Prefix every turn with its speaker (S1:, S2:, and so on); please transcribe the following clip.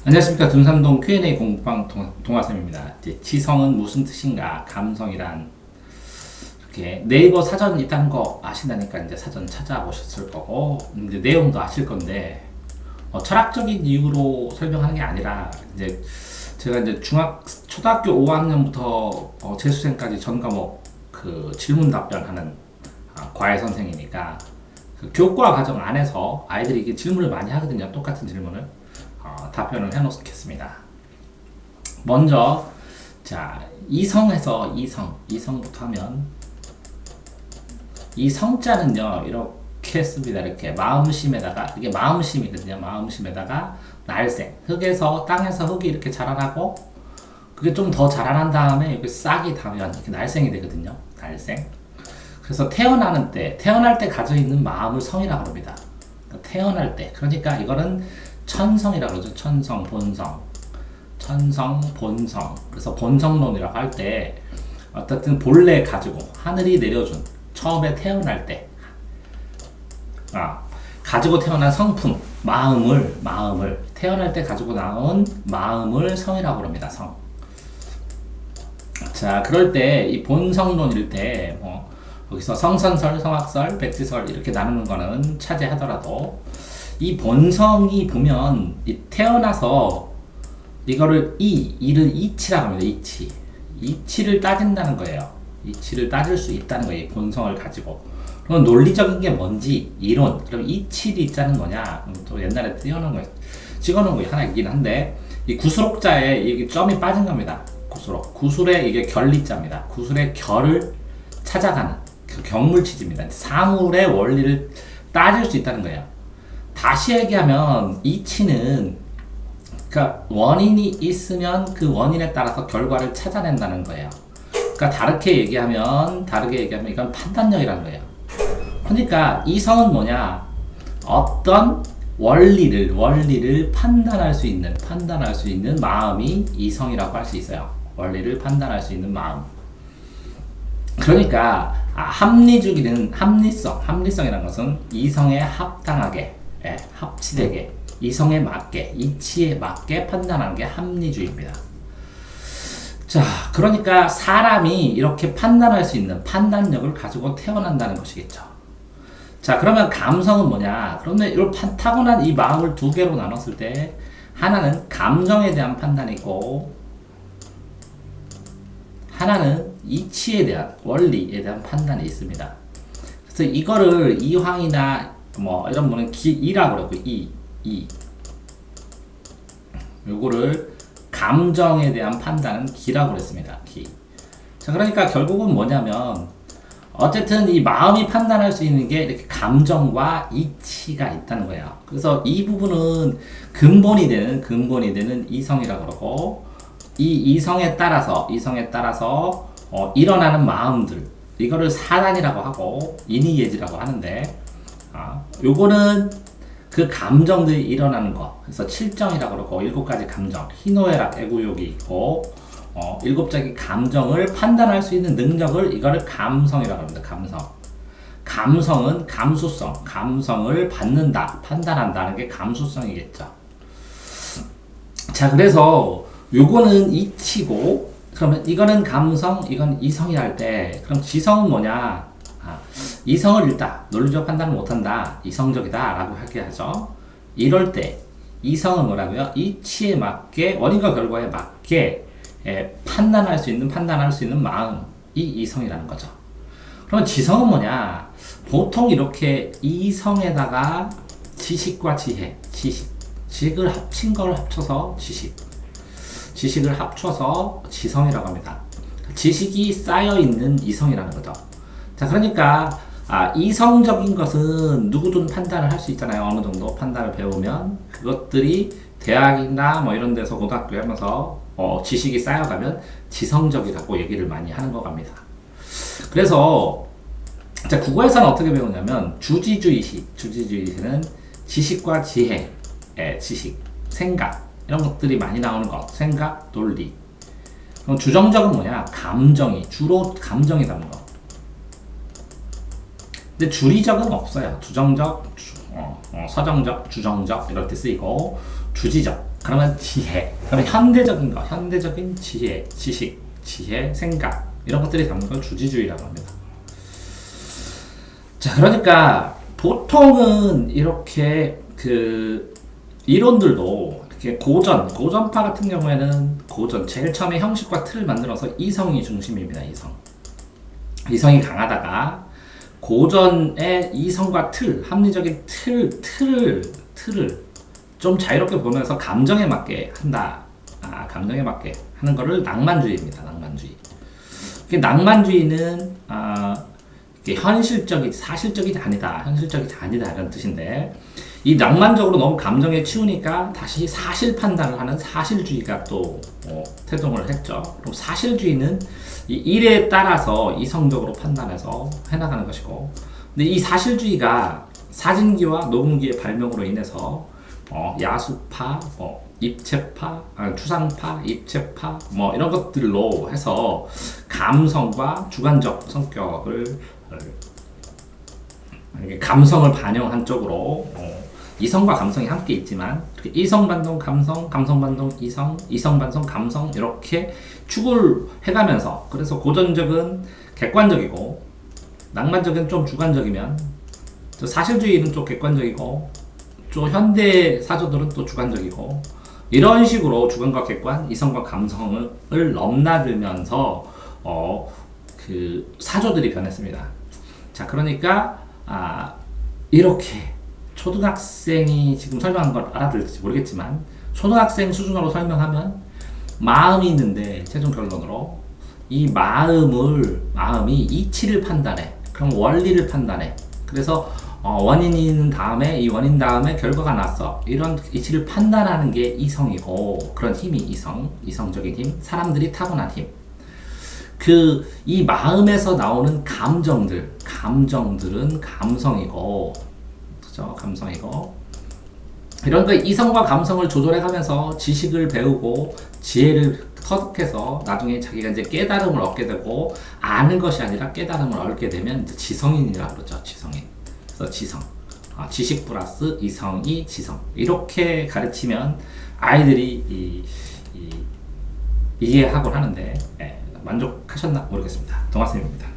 S1: 안녕하십니까. 둔산동 Q&A 공부방 동아쌤입니다. 이제 지성은 무슨 뜻인가? 감성이란 이렇게 네이버 사전 있다는 거 아신다니까 이제 사전 찾아보셨을 거고 이제 내용도 아실 건데 철학적인 이유로 설명하는 게 아니라 이제 제가 이제 초등학교 5학년부터 재수생까지 전 과목 그 질문 답변하는 과외 선생이니까 그 교과 과정 안에서 아이들이 이게 질문을 많이 하거든요. 똑같은 질문을. 답변을 해놓겠습니다. 먼저 자 이성에서 이성부터 하면 이 성자는요 이렇게 씁니다. 이렇게 마음심에다가 이게 마음심이거든요. 마음심에다가 날생 흙에서 땅에서 흙이 이렇게 자라나고 그게 좀 더 자라난 다음에 이렇게 싹이 닿으면 이렇게 날생이 되거든요. 날생. 그래서 태어날 때 가져 있는 마음을 성이라고 합니다. 태어날 때 그러니까 이거는 천성이라고 그러죠. 천성, 본성. 그래서 본성론이라고 할 때 어쨌든 본래 가지고 하늘이 내려준 처음에 태어날 때 가지고 태어난 성품, 마음을 태어날 때 가지고 나온 마음을 성이라고 합니다. 성. 자, 그럴 때 이 본성론일 때 여기서 성선설, 성악설, 백지설 이렇게 나누는 거는 차지하더라도 이 본성이 보면 이 태어나서 이거를 이를 이치라고 합니다. 이치를 따진다는 거예요. 이치를 따질 수 있다는 거예요. 이 본성을 가지고. 그럼 논리적인 게 뭔지 이론. 그럼 이치리 자는 뭐냐? 또 옛날에 찍어놓은 거 하나 있긴 한데 이 구수록자에 이게 점이 빠진 겁니다. 구술에 이게 결리자입니다. 구술의 결을 찾아가는 그 경물치지입니다. 사물의 원리를 따질 수 있다는 거예요. 다시 얘기하면 이치는 그러니까 원인이 있으면 그 원인에 따라서 결과를 찾아낸다는 거예요. 그러니까 다르게 얘기하면 이건 판단력이라는 거예요. 그러니까 이성은 뭐냐? 어떤 원리를 판단할 수 있는 마음이 이성이라고 할 수 있어요. 원리를 판단할 수 있는 마음. 그러니까 합리성이라는 것은 이성에 합당하게 합치되게 이성에 맞게 이치에 맞게 판단하는 게 합리주의입니다. 자, 그러니까 사람이 이렇게 판단할 수 있는 판단력을 가지고 태어난다는 것이겠죠. 자, 그러면 감성은 뭐냐? 그러면 이런 타고난 이 마음을 두 개로 나눴을 때 하나는 감정에 대한 판단이 있고 하나는 이치에 대한 원리에 대한 판단이 있습니다. 그래서 이거를 이황이나 이런 분은 이라고 그러고 요거를 감정에 대한 판단은 기라고 그랬습니다. 기. 자, 그러니까 결국은 뭐냐면 어쨌든 이 마음이 판단할 수 있는 게 이렇게 감정과 이치가 있다는 거예요. 그래서 이 부분은 근본이 되는 이성이라고 그러고 이 이성에 따라서 일어나는 마음들 이거를 사단이라고 하고 인의예지라고 하는데 요거는 그 감정들이 일어나는 거. 그래서 7정이라고 그러고 7가지 감정. 희노애락, 애구욕이 있고 7가지 감정을 판단할 수 있는 능력을 이거를 감성이라고 합니다. 감성은 감수성. 감성을 받는다, 판단한다는 게 감수성이겠죠. 자, 그래서 요거는 이치고 그러면 이거는 감성, 이건 이성이라 할 때 그럼 지성은 뭐냐? 이성을 읽다, 논리적 판단을 못한다, 이성적이다 라고 하죠. 이럴 때 이성은 뭐라고요? 이치에 맞게 원인과 결과에 맞게 판단할 수 있는 마음이 이성이라는 거죠. 그러면 지성은 뭐냐? 보통 이렇게 이성에다가 지식과 지식을 합친 걸 합쳐서 지식을 합쳐서 지성이라고 합니다. 지식이 쌓여있는 이성이라는 거죠. 자, 그러니까 이성적인 것은 누구든 판단을 할 수 있잖아요. 어느 정도 판단을 배우면 그것들이 대학이나 이런 데서 고등학교 하면서 지식이 쌓여가면 지성적이라고 얘기를 많이 하는 것 같습니다. 그래서 자, 국어에서는 어떻게 배우냐면 주지주의시는 지식과 지혜, 지식, 생각 이런 것들이 많이 나오는 것. 생각, 논리. 그럼 주정적은 뭐냐? 주로 감정이 담는 거. 근데 주리적은 없어요. 주정적, 서정적, 주정적 이럴 때 쓰이고 주지적. 그러면 지혜. 그러면 현대적인 거, 현대적인 지혜, 지식, 지혜, 생각 이런 것들이 담는 걸 주지주의라고 합니다. 자, 그러니까 보통은 이렇게 그 이론들도 이렇게 고전파 같은 경우에는 제일 처음에 형식과 틀을 만들어서 이성이 중심입니다. 이성이 강하다가 고전의 이성과 합리적인 틀을 좀 자유롭게 보면서 감정에 맞게 한다. 감정에 맞게 하는 거를 낭만주의입니다. 낭만주의는 이게 사실적이 아니다. 현실적이 아니다. 이런 뜻인데, 이 낭만적으로 너무 감정에 치우니까 다시 사실 판단을 하는 사실주의가 또 태동을 했죠. 그럼 사실주의는 이 일에 따라서 이성적으로 판단해서 해나가는 것이고, 근데 이 사실주의가 사진기와 녹음기의 발명으로 인해서 야수파, 입체파, 추상파, 입체파 이런 것들로 해서 감성과 주관적 성격을 감성을 반영한 쪽으로 이성과 감성이 함께 있지만 이성 반동 감성, 감성 반동 이성, 이성 반동 감성 이렇게 축을 해가면서, 그래서 고전적은 객관적이고 낭만적은 좀 주관적이면 사실주의는 좀 객관적이고 또 현대 사조들은 또 주관적이고, 이런 식으로 주관과 객관, 이성과 감성을 넘나들면서 그 사조들이 변했습니다. 자, 그러니까 이렇게 초등학생이 지금 설명한 걸 알아들을지 모르겠지만 초등학생 수준으로 설명하면 마음이 있는데 최종 결론으로 이 마음이 이치를 판단해. 그럼 원리를 판단해. 그래서 원인이 있는 다음에 이 원인 다음에 결과가 났어. 이런 이치를 판단하는 게 이성이고, 그런 힘이 이성적인 힘, 사람들이 타고난 힘. 이 마음에서 나오는 감정들은 감성이고, 그죠? 감성이고. 이러니까 이성과 감성을 조절해가면서 지식을 배우고 지혜를 터득해서 나중에 자기가 이제 깨달음을 얻게 되고, 아는 것이 아니라 깨달음을 얻게 되면 이제 지성인이라고 그러죠. 지성인. 그래서 지식 플러스 이성이 지성. 이렇게 가르치면 아이들이 이해하곤 하는데, 만족하셨나 모르겠습니다. 동아쌤입니다.